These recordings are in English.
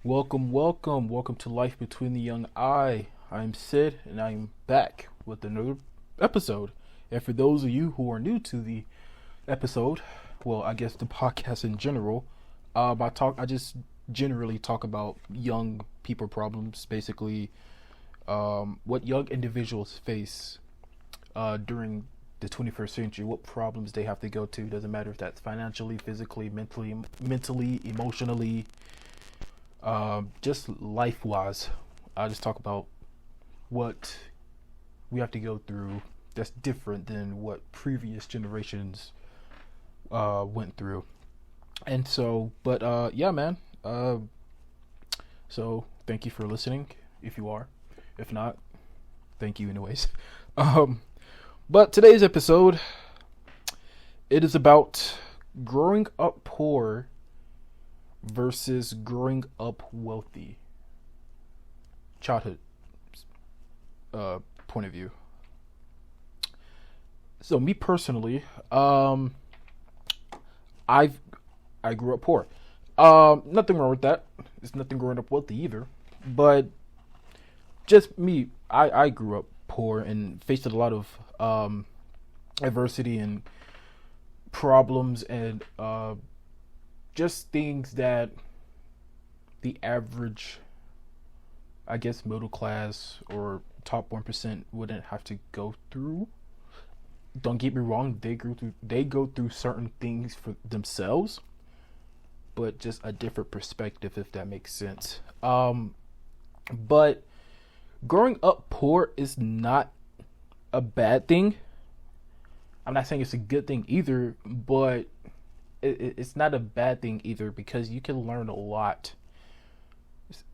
Welcome to Life Between the Young I'm Sid, and I'm back with another episode. And for those of you who are new to the episode, well, I guess the podcast in general, I just generally talk about young people problems, basically, what young individuals face during the 21st century, what problems they have to go to. Doesn't matter if that's financially, physically, mentally, emotionally, just life wise. I just talk about what we have to go through that's different than what previous generations went through. And so, but yeah, man. So thank you for listening. If you are, if not, thank you anyways. Um, but today's episode, it is about growing up poor versus growing up wealthy. Childhood point of view. So me personally, I've I grew up poor. Nothing wrong with that. There's nothing growing up wealthy either. But just me, I grew up poor and faced a lot of adversity and problems and just things that the average, I guess, middle class or top 1% wouldn't have to go through. Don't get me wrong, they go through certain things for themselves, but just a different perspective, if that makes sense. But growing up poor is not a bad thing. I'm not saying it's a good thing either, but it's not a bad thing either because you can learn a lot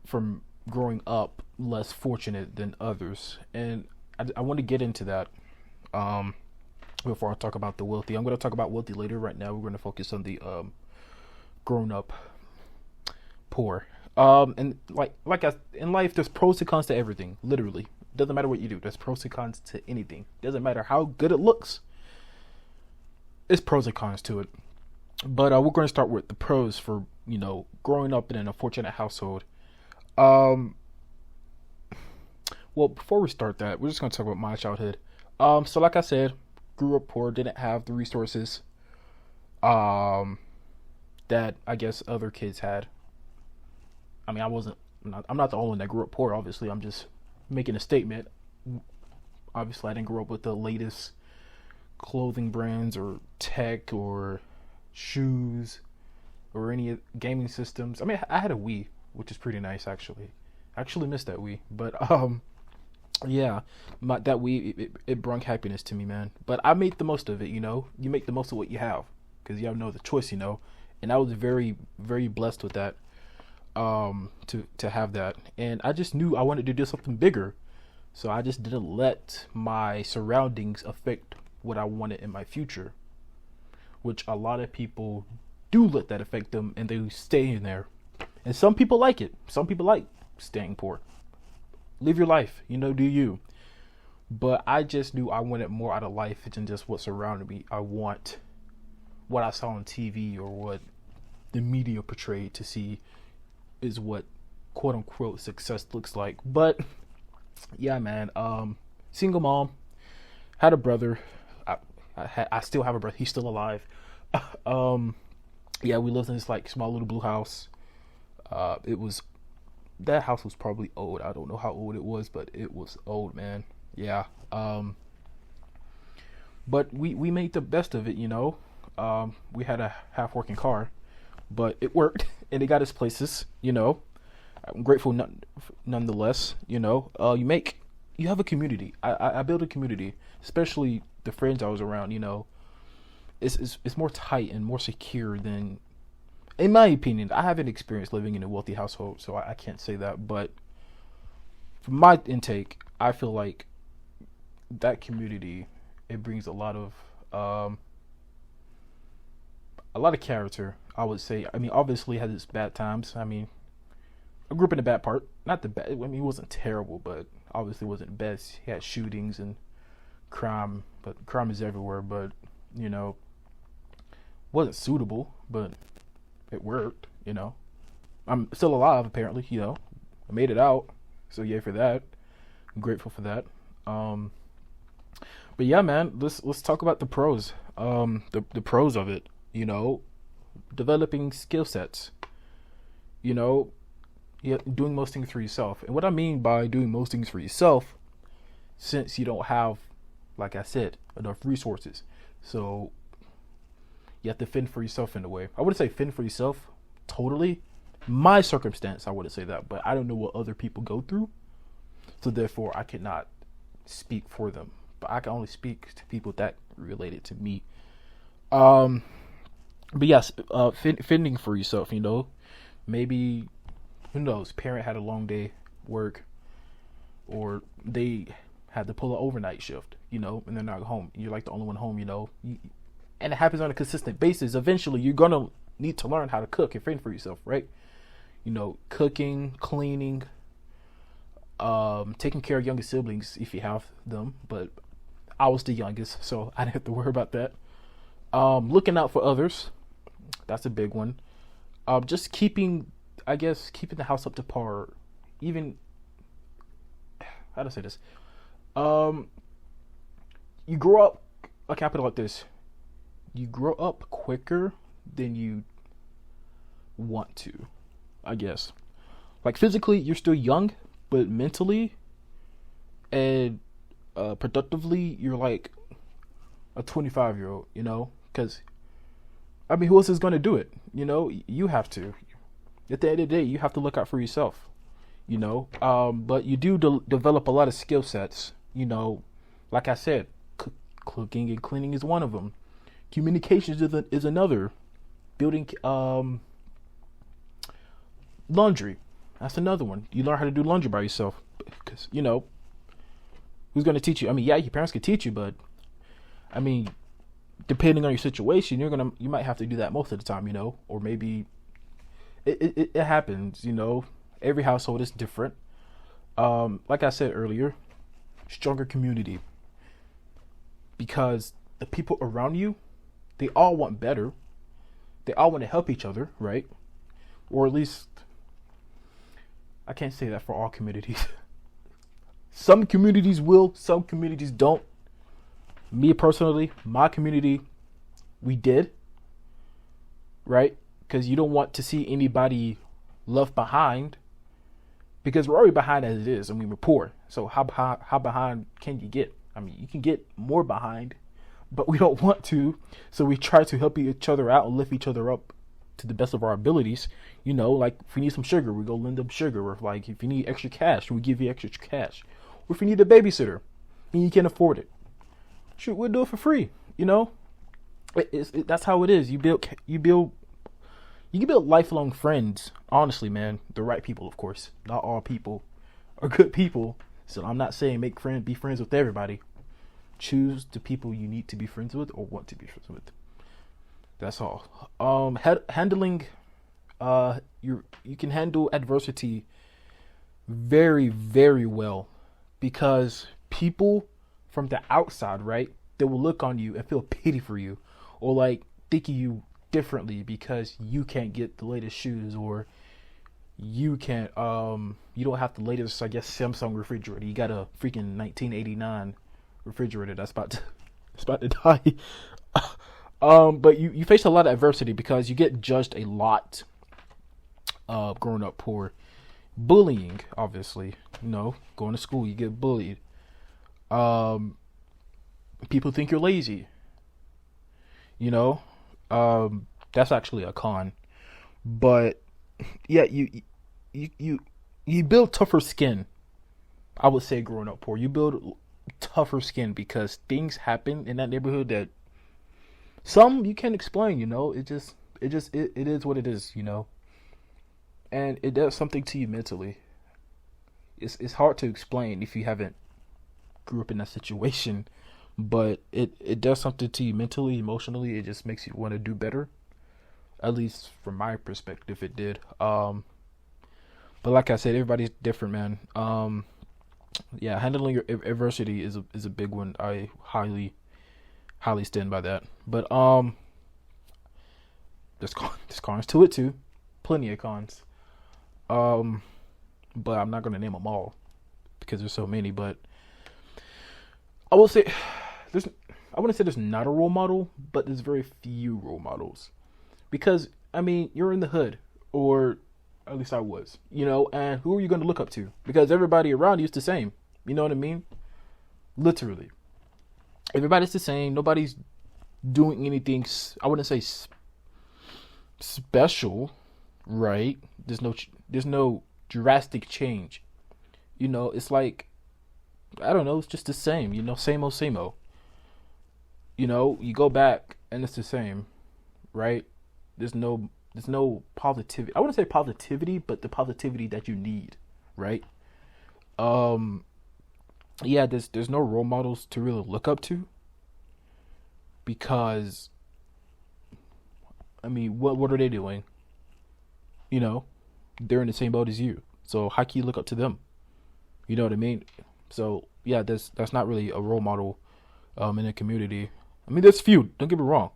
from growing up less fortunate than others. And I want to get into that before I talk about the wealthy. I'm going to talk about wealthy later. Right now, we're going to focus on the grown up poor. And in life, there's pros and cons to everything. Literally, doesn't matter what you do. There's pros and cons to anything. Doesn't matter how good it looks. It's pros and cons to it. But we're going to start with the pros for growing up in an unfortunate household. Um, well, before we start that, we're just going to talk about my childhood. So like I said, grew up poor, didn't have the resources um that I guess other kids had. I mean, I'm not the only one that grew up poor. Obviously, I'm just making a statement. Obviously, I didn't grow up with the latest clothing brands or tech or shoes or any gaming systems. I mean, I had a Wii, which is pretty nice actually. I actually missed that Wii, but yeah, that Wii it brought happiness to me, man. But I made the most of it. You make the most of what you have because you have no other choice. And I was very very blessed with that. To have that, and I just knew I wanted to do something bigger, so I just didn't let my surroundings affect what I wanted in my future, which a lot of people do let that affect them and they stay in there. And some people like it. Some people like staying poor. Live your life, do you. But I just knew I wanted more out of life than just what surrounded me. I want what I saw on TV or what the media portrayed to see is what quote unquote success looks like. But yeah, man, single mom, had a brother. I still have a brother. He's still alive. um, yeah, we lived in this like small little blue house. It was that house was probably old. I don't know how old it was, but it was old, man. Yeah. But we made the best of it. We had a half working car, but it worked and it got us places. I'm grateful nonetheless. You have a community. I built a community, especially the friends I was around. It's more tight and more secure than, in my opinion. I haven't experienced living in a wealthy household, so I can't say that. But from my intake, I feel like that community, it brings a lot of character, I would say. I mean, obviously it has its bad times. I mean, I grew up in the bad part. Not the bad. I mean, it wasn't terrible, but obviously it wasn't best. He had shootings and crime, but crime is everywhere. But you know, wasn't suitable, but it worked. I'm still alive, apparently. I made it out, so yay for that. I'm grateful for that. Um, but yeah, man, let's talk about the pros. The pros of it. Developing skill sets. You know, yeah, doing most things for yourself. And what I mean by doing most things for yourself, since you don't have, like I said, enough resources, so you have to fend for yourself in a way. I wouldn't say fend for yourself totally. My circumstance, I wouldn't say that, but I don't know what other people go through, so therefore I cannot speak for them. But I can only speak to people that related to me. Um, but yes, fending for yourself. Maybe, who knows? Parent had a long day work, or they had to pull an overnight shift. And they're not home. You're like the only one home. And it happens on a consistent basis. Eventually, you're gonna need to learn how to cook and fend for yourself, right? Cooking, cleaning, taking care of younger siblings if you have them. But I was the youngest, so I didn't have to worry about that. Looking out for others, that's a big one. Just keeping the house up to par. Even, how to say this? Um, you grow up. Okay, I put it like this: you grow up quicker than you want to, I guess. Like physically, you're still young, but mentally and productively, you're like a 25-year-old. Because I mean, who else is going to do it? You have to. At the end of the day, you have to look out for yourself. But you do develop a lot of skill sets. Like I said, cooking and cleaning is one of them. Communications is another. Building laundry, that's another one. You learn how to do laundry by yourself, because who's going to teach you? I mean, yeah, your parents can teach you, but I mean, depending on your situation, you might have to do that most of the time. Or maybe it happens. Every household is different. Like I said earlier, stronger community, because the people around you, they all want better. They all want to help each other, right? Or at least, I can't say that for all communities. Some communities will, some communities don't. Me personally, my community, we did, right? Because you don't want to see anybody left behind, because we're already behind as it is. I mean, we're poor. So how behind can you get? I mean, you can get more behind, but we don't want to. So we try to help each other out and lift each other up to the best of our abilities. Like if we need some sugar, we go lend them sugar. Or like if you need extra cash, we give you extra cash. Or if you need a babysitter and you can't afford it, shoot, we'll do it for free. That's how it is. You can build lifelong friends. Honestly, man, the right people, of course. Not all people are good people. So I'm not saying be friends with everybody. Choose the people you need to be friends with or want to be friends with. That's all. Handling, you can handle adversity very, very well, because people from the outside, right, they will look on you and feel pity for you, or like think of you differently because you can't get the latest shoes, or you can't you don't have the latest, I guess, Samsung refrigerator. You got a freaking 1989 refrigerator that's about to die. But you face a lot of adversity because you get judged a lot growing up poor. Bullying, obviously, going to school, you get bullied. People think you're lazy. That's actually a con. But yeah, you build tougher skin. I would say growing up poor, you build tougher skin because things happen in that neighborhood that some you can't explain. It is what it is. And it does something to you mentally. It's hard to explain if you haven't grew up in that situation, but it does something to you mentally, emotionally. It just makes you want to do better. At least from my perspective, it did. But like I said, everybody's different, man. Yeah, handling your adversity is a big one. I highly stand by that. But there's cons to it too, plenty of cons. Um, but I'm not gonna name them all because there's so many. But I will say there's I wouldn't say there's not a role model, but there's very few role models because I mean you're in the hood, or at least I was, and who are you going to look up to? Because everybody around you is the same. You know what I mean? Literally, everybody's the same. Nobody's doing anything. I wouldn't say special, right? There's no drastic change. It's like I don't know. It's just the same. Same old, same old. You go back and it's the same, right? There's no positivity. I wouldn't say positivity, but the positivity that you need, right? Um, yeah, there's no role models to really look up to because I mean, what are they doing? You know, they're in the same boat as you. So how can you look up to them? You know what I mean? So yeah, that's not really a role model in a community. I mean, there's few. Don't get me wrong.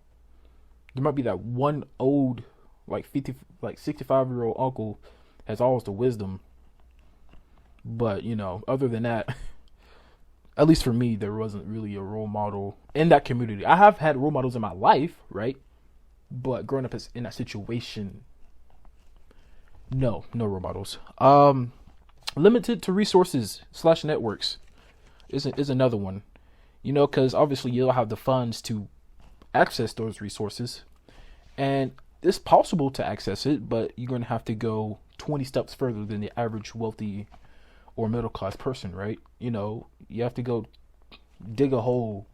There might be that one old, like 50, like 65-year-old uncle has all the wisdom, but other than that, at least for me, there wasn't really a role model in that community. I have had role models in my life, right? But growing up in that situation, no role models. Limited to resources slash networks is another one. Because obviously you don't have the funds to access those resources, and it's possible to access it, but you're going to have to go 20 steps further than the average wealthy or middle class person, right? You have to go dig a hole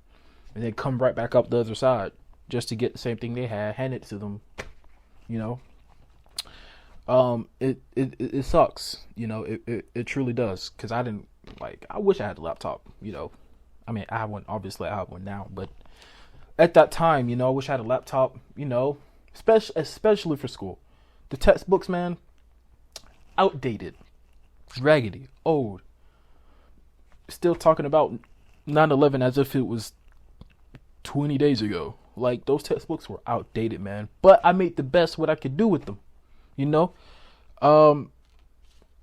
and then come right back up the other side just to get the same thing they had handed to them. You know, it sucks. It truly does, because I didn't I wish I had a laptop. I mean, I have one. Obviously, I have one now, but at that time, I wish I had a laptop. Especially for school. The textbooks, man, outdated, raggedy, old. Still talking about 9/11 as if it was 20 days ago. Like, those textbooks were outdated, man. But I made the best what I could do with them. Um,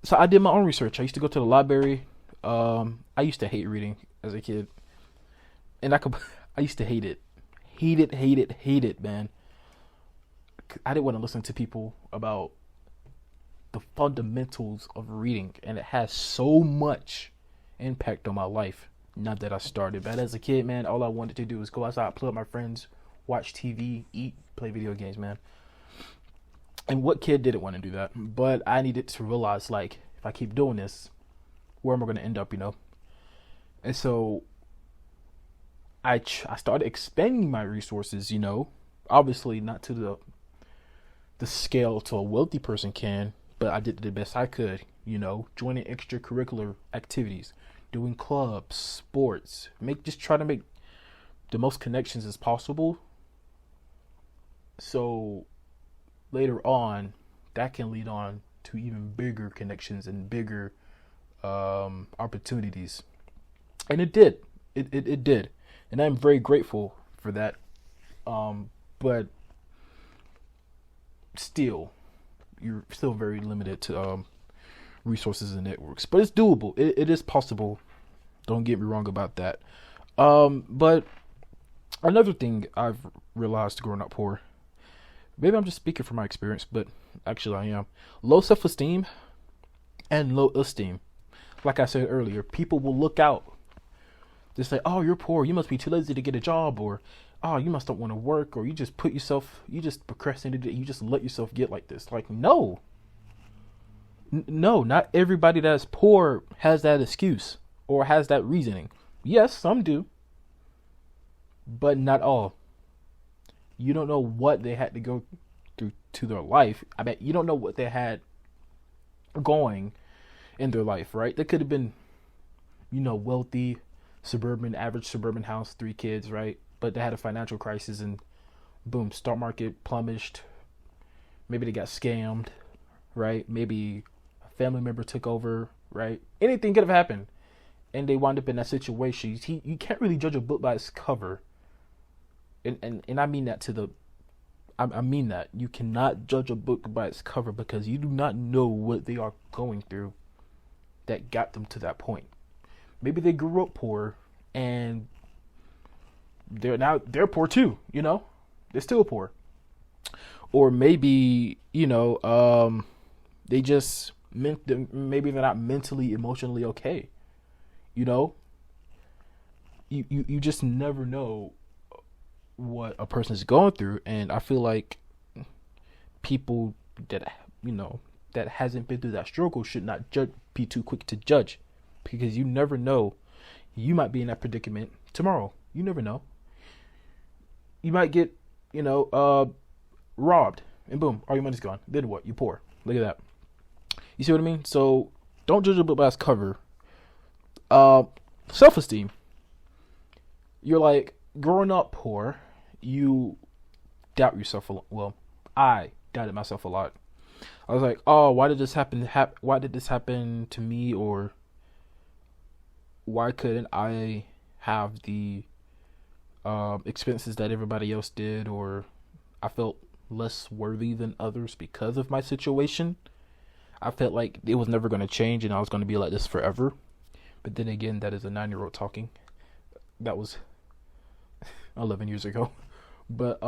so I did my own research. I used to go to the library. I used to hate reading as a kid, and I used to hate it, hate it, man. I didn't want to listen to people about the fundamentals of reading, and it has so much impact on my life. Not that I started, but as a kid, man, all I wanted to do was go outside, play with my friends, watch TV, eat, play video games, man. And what kid didn't want to do that? But I needed to realize, if I keep doing this, where am I going to end up, And so I started expanding my resources, obviously not to the scale to a wealthy person can, but I did the best I could, joining extracurricular activities, doing clubs, sports, try to make the most connections as possible. So later on, that can lead on to even bigger connections and bigger opportunities. And it did. It did. And I'm very grateful for that. But still, you're still very limited to resources and networks. But it's doable. It is possible. Don't get me wrong about that. But another thing I've realized growing up poor, maybe I'm just speaking from my experience, but actually I am. Low self-esteem and low esteem. Like I said earlier, people will look out. They say, oh, you're poor, you must be too lazy to get a job, or oh, you must don't want to work, or you just procrastinated it, you just let yourself get like this. No. No, not everybody that's poor has that excuse or has that reasoning. Yes, some do, but not all. You don't know what they had to go through to their life. I bet you don't know what they had going in their life, right? They could have been, wealthy, average suburban house, 3 kids, right? But they had a financial crisis and boom, stock market plummeted. Maybe they got scammed, right? Maybe a family member took over, right? Anything could have happened. And they wound up in that situation. You can't really judge a book by its cover. And I mean that to the I mean that. You cannot judge a book by its cover because you do not know what they are going through that got them to that point. Maybe they grew up poor and they're poor too, you know? They're still poor. Or maybe, they just maybe they're not mentally, emotionally okay. You know? You just never know what a person is going through, and I feel like people that that hasn't been through that struggle should not be too quick to judge, because you never know. You might be in that predicament tomorrow. You never know. You might get robbed, and boom, all your money's gone. Then what? You're poor. Look at that. You see what I mean? So don't judge a book by its cover. Self-esteem. You're like, growing up poor, you doubt yourself a lot. Well, I doubted myself a lot. I was like, oh, why did this happen? Why did this happen to me? Or why couldn't I have the expenses that everybody else did? Or I felt less worthy than others because of my situation. I felt like it was never going to change and I was going to be like this forever. But then again, that is a 9-year-old talking. That was 11 years ago. But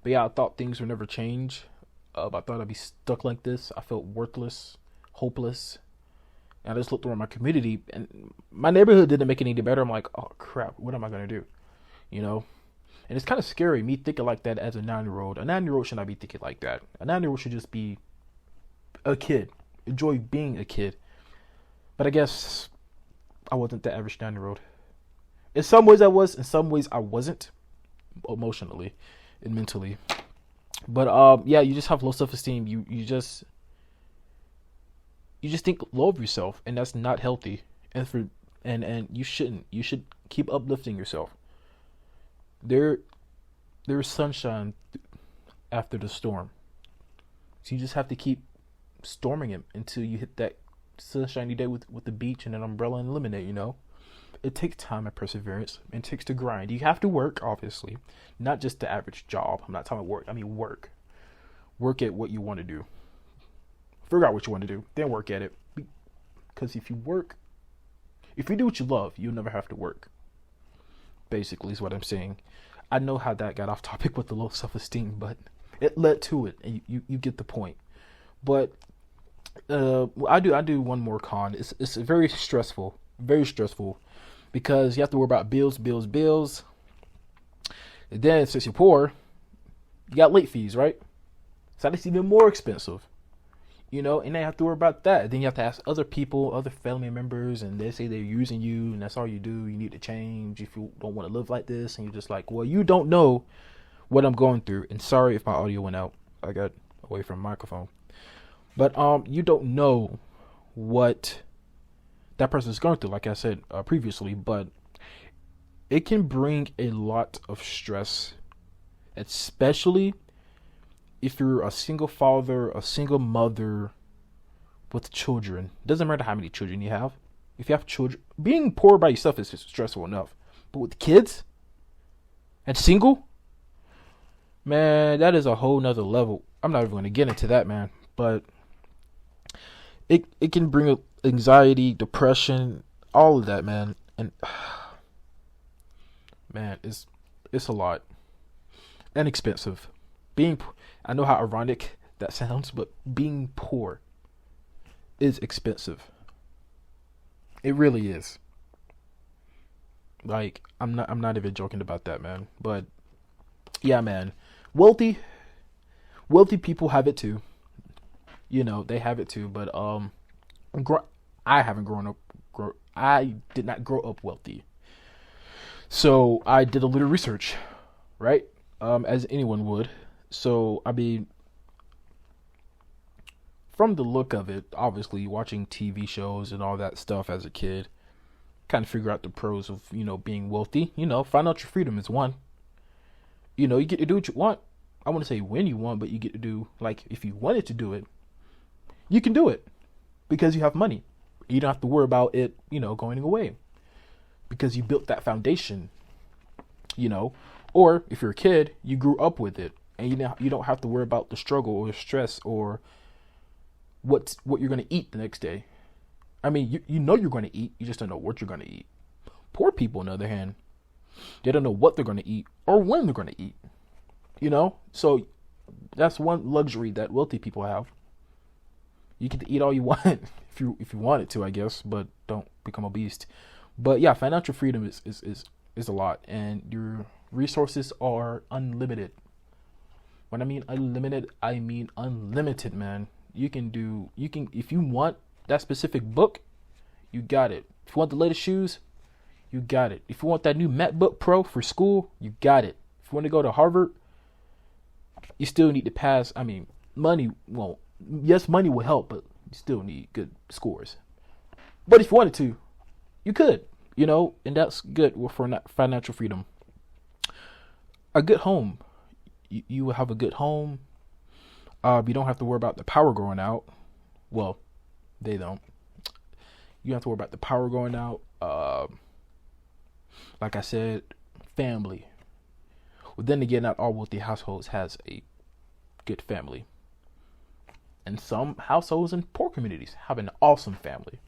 yeah, I thought things would never change. I thought I'd be stuck like this. I felt worthless, hopeless. And I just looked around my community, and my neighborhood didn't make it any better. I'm like, oh crap, what am I gonna do? And it's kind of scary me thinking like that as a 9-year-old. A 9-year-old should not be thinking like that. A 9-year-old should just be a kid, enjoy being a kid. But I guess I wasn't the average 9-year-old. In some ways I was, in some ways I wasn't, emotionally and mentally. But yeah, you just have low self-esteem. You just think low of yourself, and that's not healthy. And you shouldn't. You should keep uplifting yourself. There is sunshine after the storm. So you just have to keep storming it until you hit that sunshiny day with the beach and an umbrella and lemonade, It takes time and perseverance. It takes to grind. You have to work, obviously. Not just the average job. I'm not talking about work. I mean work. Work at what you want to do. Figure out what you want to do. Then work at it. Because if you do what you love, you'll never have to work. Basically is what I'm saying. I know how that got off topic with the low self-esteem, but it led to it. And you get the point. But I do one more con. It's very stressful. Very stressful. Because you have to worry about bills. And then since you're poor, you got late fees, right? So that's even more expensive. And then you have to worry about that. Then you have to ask other people, other family members, and they say they're using you, and that's all you do. You need to change if you don't want to live like this. And you're just like, well, you don't know what I'm going through. And sorry if my audio went out. I got away from the microphone. But you don't know what that person is going through, like I said previously. But it can bring a lot of stress, especially if you're a single father, a single mother with children. Doesn't matter how many children you have. If you have children, being poor by yourself is just stressful enough. But with kids and single, man, that is a whole nother level. I'm not even going to get into that, man. But it can bring up anxiety, depression, all of that, man. And man, it's a lot and expensive. I know how ironic that sounds, but being poor is expensive. It really is. Like, I'm not even joking about that, man. But yeah, man, wealthy people have it too. They have it too. But I haven't grown up. I did not grow up wealthy. So I did a little research, right? As anyone would. So, I mean, from the look of it, obviously watching TV shows and all that stuff as a kid, kind of figure out the pros of, being wealthy. Financial freedom is one. You get to do what you want. I want to say when you want, but you get to do, like, if you wanted to do it, you can do it because you have money. You don't have to worry about it, going away because you built that foundation, Or if you're a kid, you grew up with it, and you don't have to worry about the struggle or the stress or what you're gonna eat the next day. I mean, you know you're gonna eat, you just don't know what you're gonna eat. Poor people, on the other hand, they don't know what they're gonna eat or when they're gonna eat. So that's one luxury that wealthy people have. You get to eat all you want if you wanted to, I guess, but don't become obese. But yeah, financial freedom is a lot, and your resources are unlimited. When I mean unlimited, I mean unlimited, man. You can if you want that specific book, you got it. If you want the latest shoes, you got it. If you want that new MacBook Pro for school, you got it. If you want to go to Harvard, you still need to pass. I mean, money won't. Yes, money will help, but you still need good scores. But if you wanted to, you could, and that's good for financial freedom. A good home. You will have a good home. You don't have to worry about the power going out. Well, they don't. You don't have to worry about the power going out. Like I said, family. Well, then again, not all wealthy households has a good family. And some households in poor communities have an awesome family.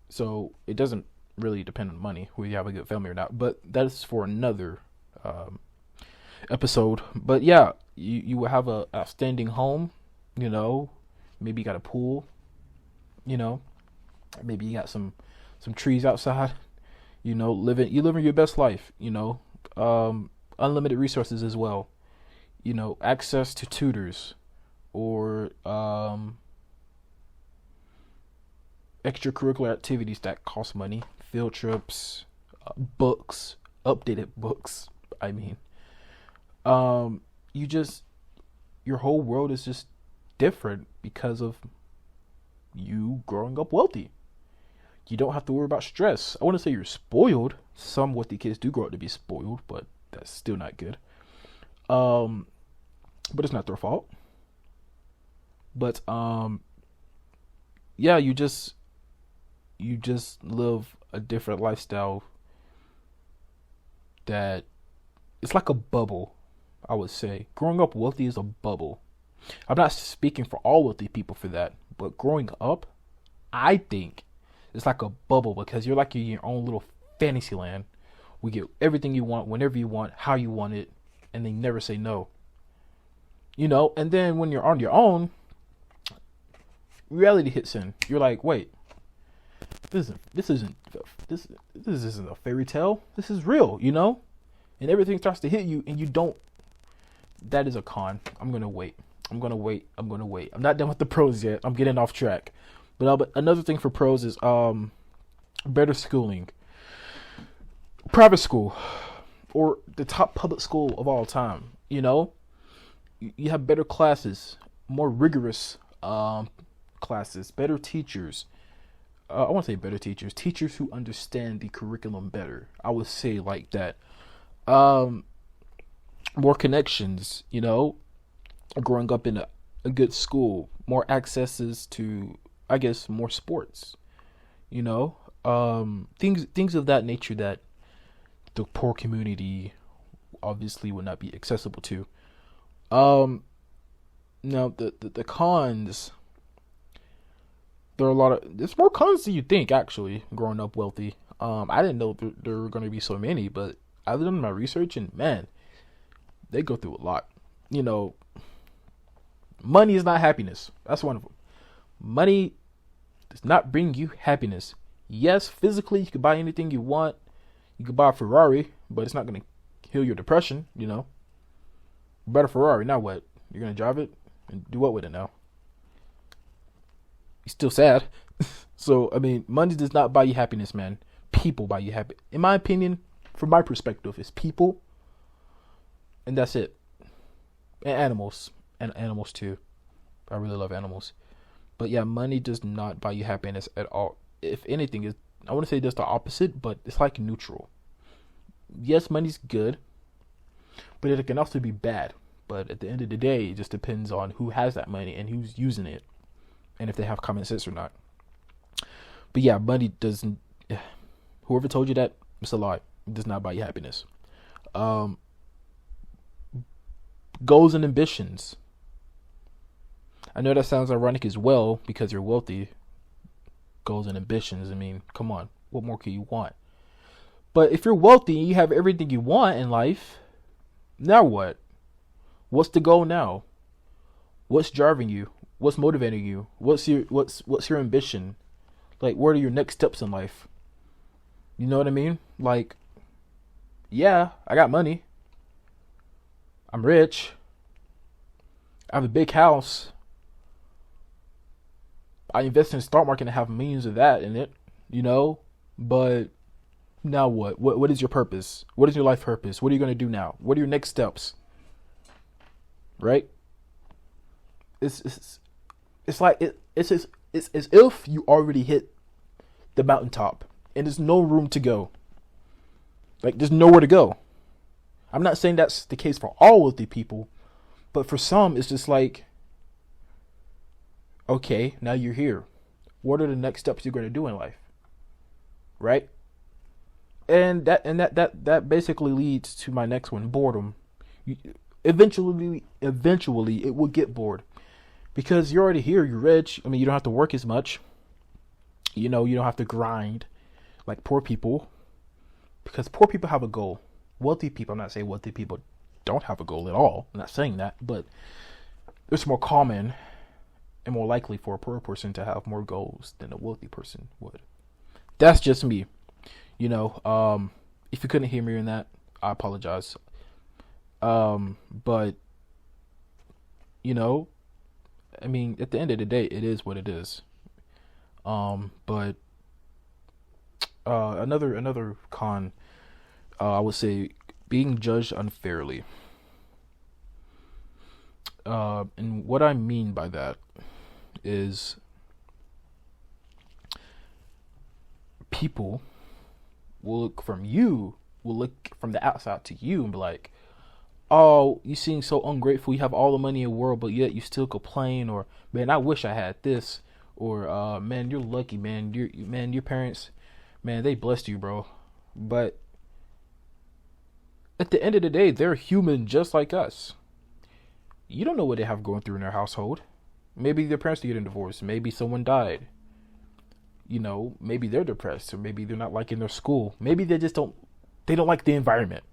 So it doesn't really depend on money, whether you have a good family or not. But that is for another episode. But yeah, you will have a outstanding home. Maybe you got a pool. Maybe you got some trees outside. Living your best life. Unlimited resources as well. Access to tutors or extracurricular activities that cost money, field trips, books, updated books. I mean, your whole world is just different because of you growing up wealthy. You don't have to worry about stress. I wouldn't say you're spoiled. Some wealthy kids do grow up to be spoiled, but that's still not good. But it's not their fault. But yeah, you just live a different lifestyle that it's like a bubble, I would say. Growing up wealthy is a bubble. I'm not speaking for all wealthy people for that, but growing up, I think it's like a bubble because you're like in your own little fantasy land. We get everything you want, whenever you want, how you want it, and they never say no. And then when you're on your own, reality hits in. You're like, wait, this isn't a fairy tale. This is real, and everything starts to hit you, and you don't. That is a con. I'm gonna wait. I'm not done with the pros yet. I'm getting off track. But another thing for pros is better schooling. Private school or the top public school of all time. You have better classes, more rigorous classes, better teachers. I want to say better teachers who understand the curriculum better. I would say like that. More connections, growing up in a good school, more accesses to, I guess, more sports, things of that nature that the poor community obviously would not be accessible to. Now the cons, there's more cons than you think, actually, growing up wealthy. I didn't know there were going to be so many, but I've done my research and man, they go through a lot. Money is not happiness. That's one of them. Money does not bring you happiness. Yes, physically, you can buy anything you want. You could buy a Ferrari, but it's not going to heal your depression, You bought a Ferrari, now what? You're going to drive it and do what with it now? You're still sad. So, I mean, money does not buy you happiness, man. People buy you happiness. In my opinion, from my perspective, it's people. And that's it. And animals. And animals too. I really love animals. But yeah, money does not buy you happiness at all. If anything, I want to say just the opposite, but it's like neutral. Yes, money's good, but it can also be bad. But at the end of the day, it just depends on who has that money and who's using it, and if they have common sense or not. But yeah, money doesn't. Whoever told you that, it's a lie. It does not buy you happiness. Um, Goals and ambitions. I know that sounds ironic as well because you're wealthy. Goals and ambitions. I mean, come on. What more could you want? But if you're wealthy and you have everything you want in life, now what? What's the goal now? What's driving you? What's motivating you? What's your ambition? Like, what are your next steps in life? You know what I mean? Like, yeah, I got money. I'm rich. I have a big house. I invest in the stock market and have millions of that in it, you know? But now what? What is your purpose? What is your life purpose? What are you going to do now? What are your next steps? Right? It's like it's as if you already hit the mountaintop and there's no room to go. Like, there's nowhere to go. I'm not saying that's the case for all wealthy people, but for some it's just like, okay, now you're here. What are the next steps you're going to do in life? Right? And that basically leads to my next one, boredom. Eventually it will get bored because you're already here, you're rich. I mean, you don't have to work as much. You know, you don't have to grind like poor people, because poor people have a goal. Wealthy people, I'm not saying wealthy people don't have a goal at all. I'm not saying that, but it's more common and more likely for a poor person to have more goals than a wealthy person would. That's just me. You know, if you couldn't hear me in that, I apologize. But you know, I mean, at the end of the day, it is what it is. But another con, I would say, being judged unfairly. And what I mean by that is people will look from the outside to you and be like, oh, you seem so ungrateful. You have all the money in the world, but yet you still complain. Or, man, I wish I had this. Or, man, you're lucky, man. Your parents, man, they blessed you, bro. But at the end of the day, they're human just like us. You don't know what they have going through in their household. Maybe their parents are getting divorced. Maybe someone died. You know, maybe they're depressed, or maybe they're not liking their school. Maybe they don't like the environment.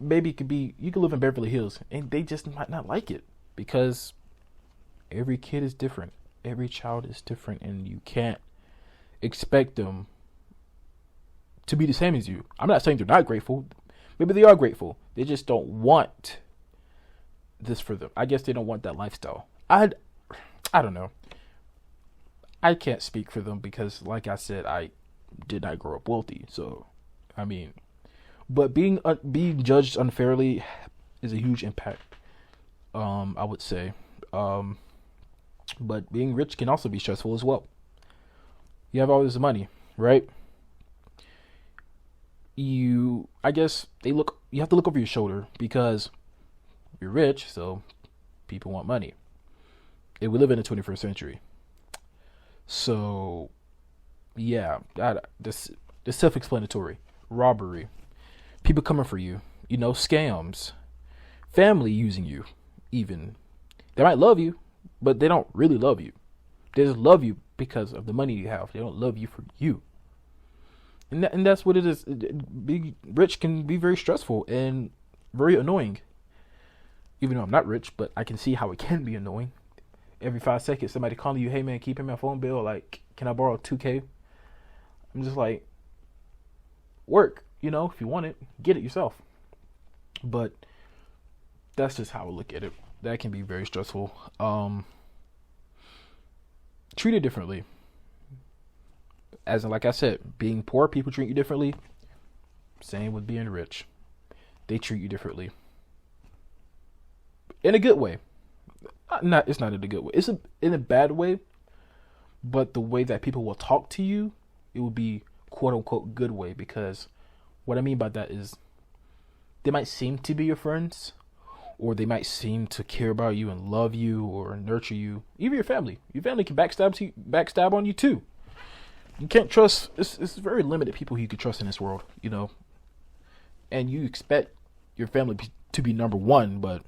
Maybe it could be, you could live in Beverly Hills and they just might not like it, because every kid is different. Every child is different, and you can't expect them to be the same as you. I'm not saying they're not grateful. Maybe they are grateful. They just don't want this for them. I guess they don't want that lifestyle. I don't know. I can't speak for them because, like I said, I did not grow up wealthy. So, I mean, but being judged unfairly is a huge impact. I would say. But being rich can also be stressful as well. You have all this money, right? I guess you have to look over your shoulder because you're rich, so people want money. And we live in the 21st century. So, yeah, this self-explanatory. Robbery, people coming for you, scams, family using you, even. They might love you, but they don't really love you. They just love you because of the money you have. They don't love you for you. And that's what it is. Being rich can be very stressful and very annoying. Even though I'm not rich, but I can see how it can be annoying. Every 5 seconds, somebody calling you, hey man, keep paying my phone bill. Like, can I borrow $2K? I'm just like, work, if you want it, get it yourself. But that's just how I look at it. That can be very stressful. Treat it differently. As in, like I said, being poor, people treat you differently. Same with being rich. They treat you differently. In a good way. It's not in a good way. It's in a bad way. But the way that people will talk to you, it will be quote unquote good way. Because what I mean by that is they might seem to be your friends, or they might seem to care about you and love you or nurture you. Even your family. Your family can backstab on you too. You can't trust. It's very limited people who you can trust in this world, and you expect your family to be number one, but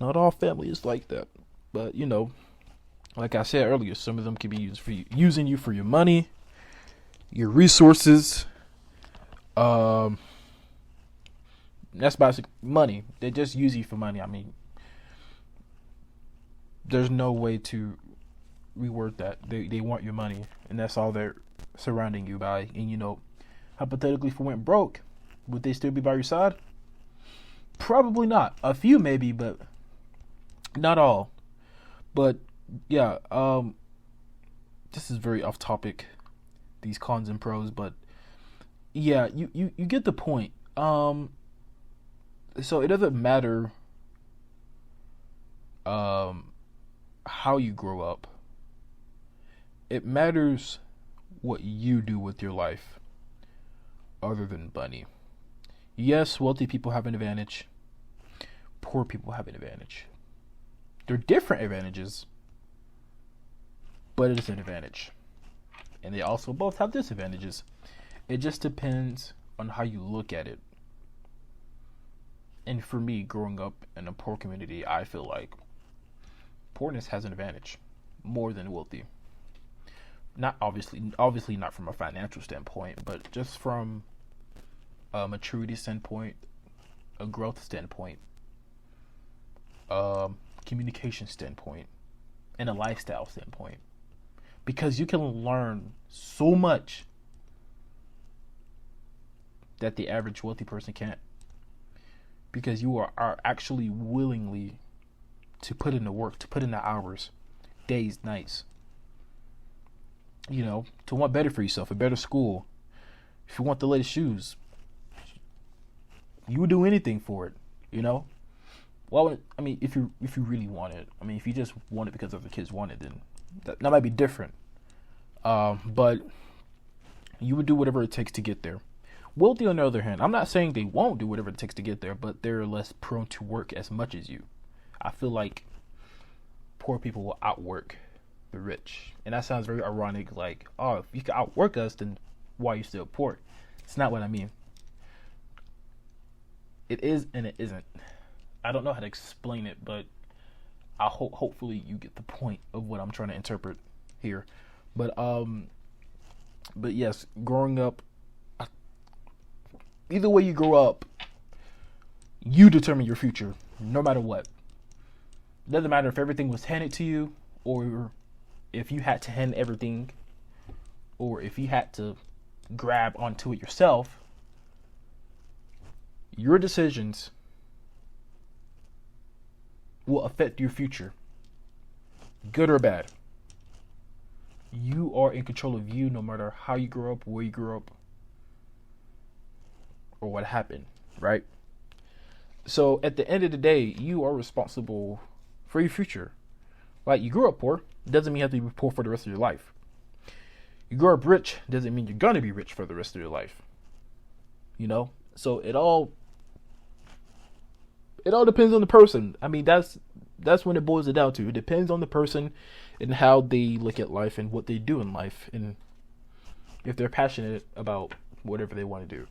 not all family is like that. But like I said earlier, some of them can be using you for your money, your resources. That's basic money. They just use you for money. I mean, there's no way to reword that. They want your money, and that's all they're surrounding you by. And hypothetically, if it went broke, would they still be by your side? Probably not. A few maybe, but not all. But yeah, this is very off topic, these cons and pros, but yeah, you get the point. So it doesn't matter how you grow up. It matters what you do with your life other than money. Yes, wealthy people have an advantage. Poor people have an advantage. They're different advantages, but it is an advantage. And they also both have disadvantages. It just depends on how you look at it. And for me, growing up in a poor community, I feel like poorness has an advantage more than wealthy. Not obviously not from a financial standpoint, but just from a maturity standpoint, a growth standpoint, communication standpoint, and a lifestyle standpoint. Because you can learn so much that the average wealthy person can't. Because you are actually willingly to put in the work, to put in the hours, days, nights. To want better for yourself, a better school. If you want the latest shoes, you would do anything for it. Well, I mean, if you really want it. I mean, if you just want it because other kids want it, then that might be different. But you would do whatever it takes to get there. Wealthy, on the other hand, I'm not saying they won't do whatever it takes to get there, but they're less prone to work as much as you. I feel like poor people will outwork the rich. And that sounds very ironic, like, oh, if you can outwork us, then why are you still poor? It's not what I mean. It is and it isn't. I don't know how to explain it, but hopefully you get the point of what I'm trying to interpret here. But yes, growing up, either way you grow up, you determine your future, no matter what. It doesn't matter if everything was handed to you, or if you had to hand everything, or if you had to grab onto it yourself. Your decisions will affect your future, good or bad. You are in control of you, no matter how you grew up, where you grew up, or what happened, right? So at the end of the day, you are responsible for your future. Like, you grew up poor, doesn't mean you have to be poor for the rest of your life. You grew up rich, doesn't mean you're gonna be rich for the rest of your life. So it all depends on the person. I mean, that's when it boils it down to. It depends on the person and how they look at life and what they do in life, and if they're passionate about whatever they want to do.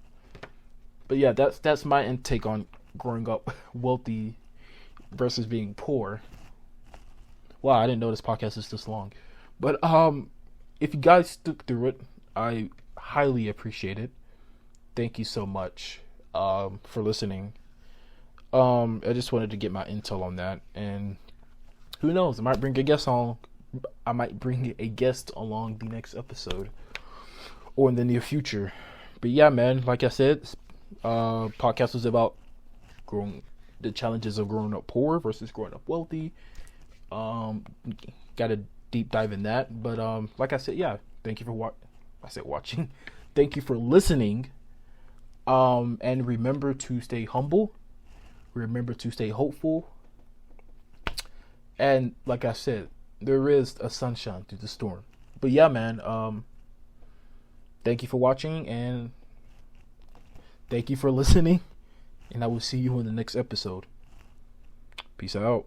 But yeah, that's my intake on growing up wealthy versus being poor. Wow, I didn't know this podcast is this long. But if you guys stuck through it, I highly appreciate it. Thank you so much for listening. I just wanted to get my intel on that, and who knows, I might bring a guest along the next episode or in the near future. But yeah, man, like I said, podcast was about the challenges of growing up poor versus growing up wealthy. Got a deep dive in that, but like I said, yeah, thank you for watching. Thank you for listening. And remember to stay humble. Remember to stay hopeful. And like I said, there is a sunshine through the storm. But yeah, man, thank you for watching, and thank you for listening, and I will see you in the next episode. Peace out.